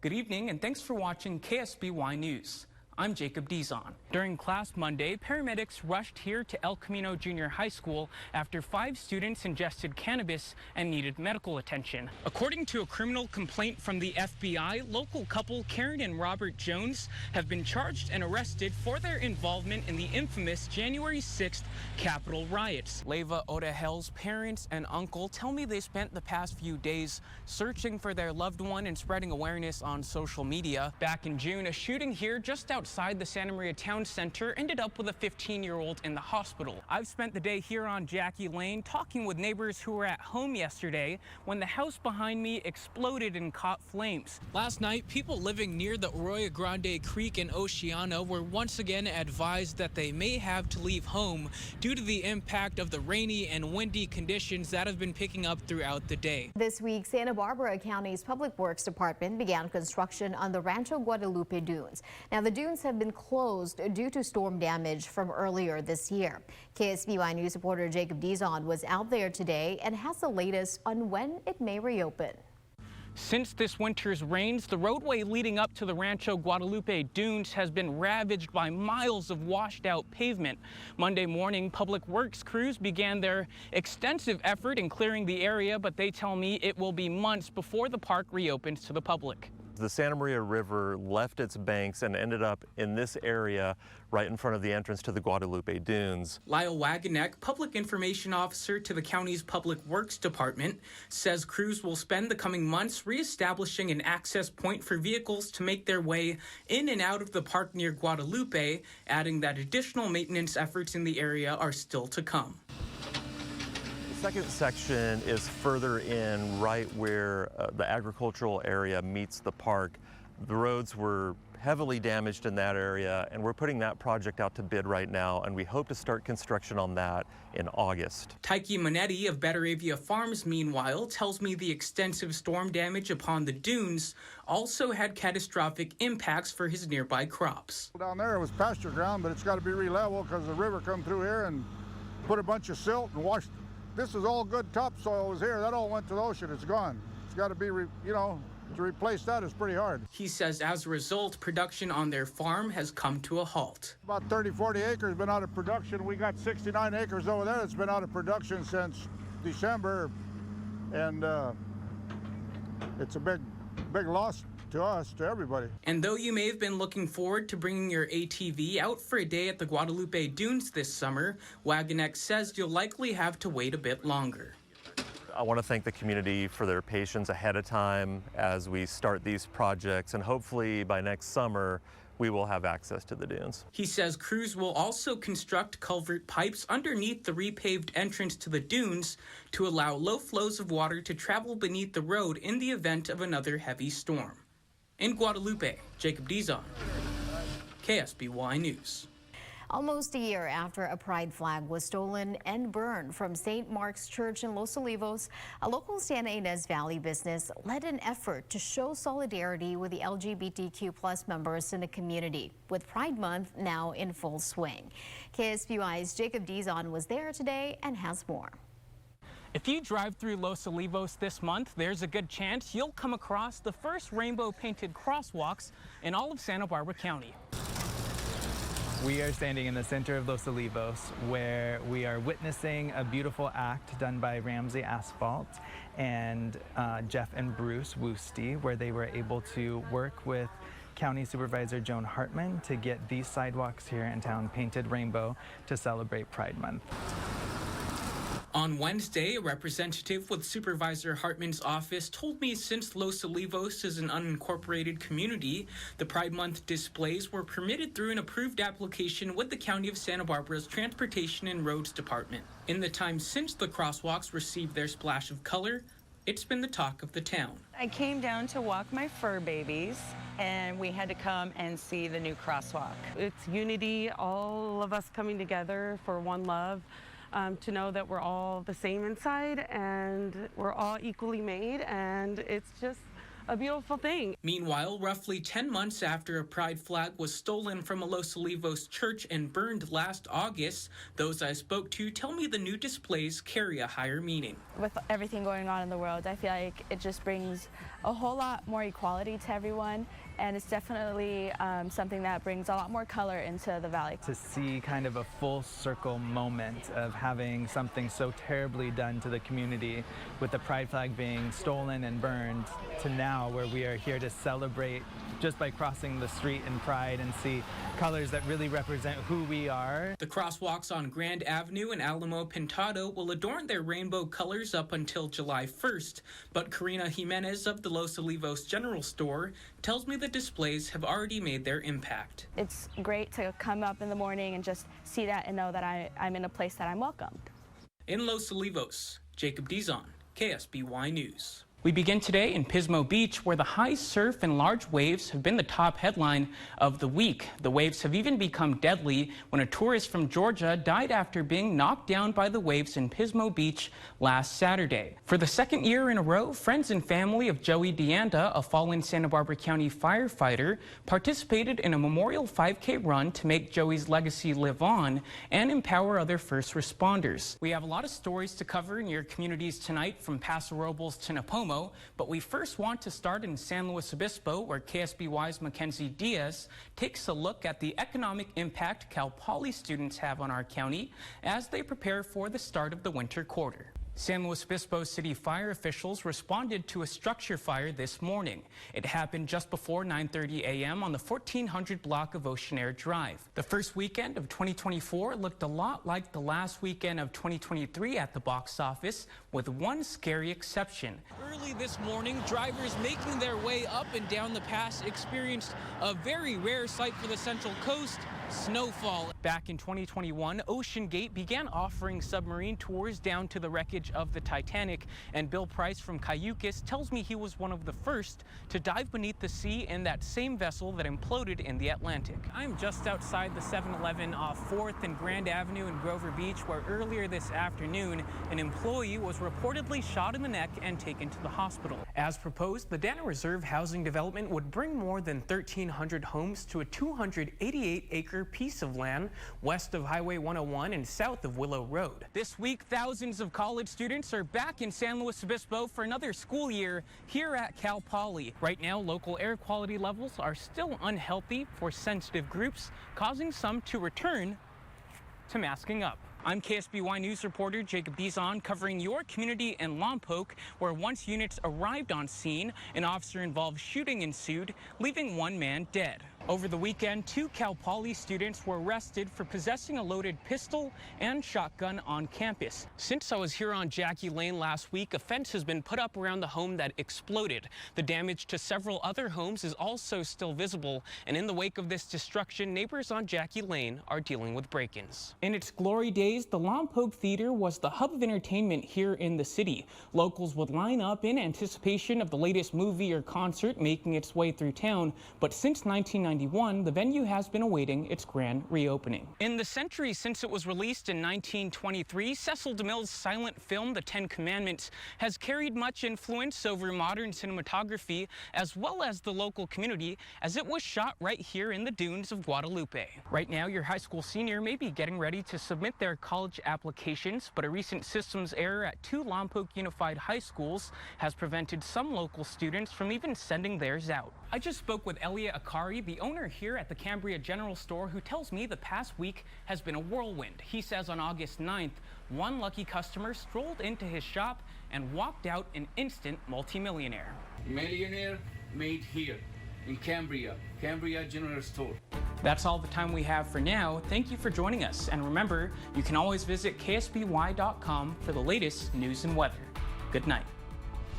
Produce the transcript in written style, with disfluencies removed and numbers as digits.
Good evening and thanks for watching KSBY News. I'm Jacob Dizon. During class Monday, paramedics rushed here to El Camino Junior High School after 5 students ingested cannabis and needed medical attention. According to a criminal complaint from the FBI, local couple Karen and Robert Jones have been charged and arrested for their involvement in the infamous January 6th Capitol riots. Leva Odahel's parents and uncle tell me they spent the past few days searching for their loved one and spreading awareness on social media. Back in June, a shooting here just outside the Santa Maria Town Center ended up with a 15-year-old in the hospital. I've spent the day here on Jackie Lane talking with neighbors who were at home yesterday when the house behind me exploded and caught flames. Last night, people living near the Arroyo Grande Creek in Oceana were once again advised that they may have to leave home due to the impact of the rainy and windy conditions that have been picking up throughout the day. This week, Santa Barbara County's Public Works Department began construction on the Rancho Guadalupe dunes. Now, the dunes have been closed due to storm damage from earlier this year. KSBY News reporter Jacob Dizon was out there today and has the latest on when it may reopen. Since this winter's rains, the roadway leading up to the Rancho Guadalupe dunes has been ravaged by miles of washed out pavement. Monday morning, Public Works crews began their extensive effort in clearing the area, but they tell me it will be months before the park reopens to the public. The Santa Maria River left its banks and ended up in this area right in front of the entrance to the Guadalupe Dunes. Lyle Wagonek, Public Information Officer to the county's Public Works Department, says crews will spend the coming months reestablishing an access point for vehicles to make their way in and out of the park near Guadalupe, adding that additional maintenance efforts in the area are still to come. The second section is further in, right where the agricultural area meets the park. The roads were heavily damaged in that area, and we're putting that project out to bid right now, and we hope to start construction on that in August. Taiki Monetti of Betaravia Farms, meanwhile, tells me the extensive storm damage upon the dunes also had catastrophic impacts for his nearby crops. Down there it was pasture ground, but it's got to be re-leveled because the river come through here and put a bunch of silt and washed. This is all good topsoil was here. That all went to the ocean. It's gone. It's got to be, to replace that is pretty hard. He says as a result, production on their farm has come to a halt. About 30, 40 acres been out of production. We got 69 acres over there that's been out of production since December. And it's a big loss to us, to everybody. And though you may have been looking forward to bringing your ATV out for a day at the Guadalupe Dunes this summer, Wagonek says you'll likely have to wait a bit longer. I want to thank the community for their patience ahead of time as we start these projects, and hopefully by next summer we will have access to the dunes. He says crews will also construct culvert pipes underneath the repaved entrance to the dunes to allow low flows of water to travel beneath the road in the event of another heavy storm. In Guadalupe, Jacob Dizon, KSBY News. Almost a year after a pride flag was stolen and burned from St. Mark's Church in Los Olivos, a local Santa Ynez Valley business led an effort to show solidarity with the LGBTQ+ members in the community, with Pride Month now in full swing. KSBY's Jacob Dizon was there today and has more. If you drive through Los Olivos this month, there's a good chance you'll come across the first rainbow-painted crosswalks in all of Santa Barbara County. We are standing in the center of Los Olivos, where we are witnessing a beautiful act done by Ramsey Asphalt and Jeff and Bruce Woosty, where they were able to work with County Supervisor Joan Hartman to get these sidewalks here in town painted rainbow to celebrate Pride Month. On Wednesday, a representative with Supervisor Hartman's office told me since Los Olivos is an unincorporated community, the Pride Month displays were permitted through an approved application with the County of Santa Barbara's Transportation and Roads Department. In the time since the crosswalks received their splash of color, it's been the talk of the town. I came down to walk my fur babies, and we had to come and see the new crosswalk. It's unity, all of us coming together for one love. To know that we're all the same inside and we're all equally made, and it's just a beautiful thing. Meanwhile, roughly 10 months after a pride flag was stolen from a Los Olivos church and burned last August, those I spoke to tell me the new displays carry a higher meaning. With everything going on in the world, I feel like it just brings a whole lot more equality to everyone, and it's definitely something that brings a lot more color into the valley. To see kind of a full circle moment of having something so terribly done to the community, with the pride flag being stolen and burned, to now where we are here to celebrate just by crossing the street in pride and see colors that really represent who we are. The crosswalks on Grand Avenue and Alamo Pintado will adorn their rainbow colors up until July 1st, but Karina Jimenez of the Los Olivos General Store tells me the displays have already made their impact. It's great to come up in the morning and just see that and know that I'm in a place that I'm welcomed. In Los Olivos, Jacob Dizon, KSBY News. We begin today in Pismo Beach, where the high surf and large waves have been the top headline of the week. The waves have even become deadly when a tourist from Georgia died after being knocked down by the waves in Pismo Beach last Saturday. For the second year in a row, friends and family of Joey Deanda, a fallen Santa Barbara County firefighter, participated in a memorial 5K run to make Joey's legacy live on and empower other first responders. We have a lot of stories to cover in your communities tonight, from Paso Robles to Napomo. But we first want to start in San Luis Obispo, where KSBY's Mackenzie Diaz takes a look at the economic impact Cal Poly students have on our county as they prepare for the start of the winter quarter. San Luis Obispo City fire officials responded to a structure fire this morning. It happened just before 9:30 a.m. on the 1400 block of Ocean Air Drive. The first weekend of 2024 looked a lot like the last weekend of 2023 at the box office, with one scary exception. Early this morning, drivers making their way up and down the pass experienced a very rare sight for the Central Coast: snowfall. Back in 2021, Ocean Gate began offering submarine tours down to the wreckage of the Titanic, and Bill Price from Cayucas tells me he was one of the first to dive beneath the sea in that same vessel that imploded in the Atlantic. I'm just outside the 7-Eleven off 4th and Grand Avenue in Grover Beach, where earlier this afternoon an employee was reportedly shot in the neck and taken to the hospital. As proposed, the Dana Reserve housing development would bring more than 1,300 homes to a 288-acre piece of land west of Highway 101 and south of Willow Road. This week, thousands of college students are back in San Luis Obispo for another school year here at Cal Poly. Right now, local air quality levels are still unhealthy for sensitive groups, causing some to return to masking up. I'm KSBY News reporter Jacob Dizon, covering your community in Lompoc, where once units arrived on scene, an officer-involved shooting ensued, leaving one man dead. Over the weekend, 2 Cal Poly students were arrested for possessing a loaded pistol and shotgun on campus. Since I was here on Jackie Lane last week, a fence has been put up around the home that exploded. The damage to several other homes is also still visible, and in the wake of this destruction, neighbors on Jackie Lane are dealing with break-ins. In its glory days, the Lompoc Theater was the hub of entertainment here in the city. Locals would line up in anticipation of the latest movie or concert making its way through town, but since 1991, the venue has been awaiting its grand reopening. In the century since it was released in 1923, Cecil DeMille's silent film, The Ten Commandments, has carried much influence over modern cinematography as well as the local community, as it was shot right here in the dunes of Guadalupe. Right now, your high school senior may be getting ready to submit their college applications, but a recent systems error at 2 Lompoc Unified High Schools has prevented some local students from even sending theirs out. I just spoke with Elia Akari, the owner here at the Cambria General Store, who tells me the past week has been a whirlwind. He says on August 9th, one lucky customer strolled into his shop and walked out an instant multimillionaire. Millionaire made here in Cambria General Store. That's all the time we have for now. Thank you for joining us. And remember, you can always visit ksby.com for the latest news and weather. Good night.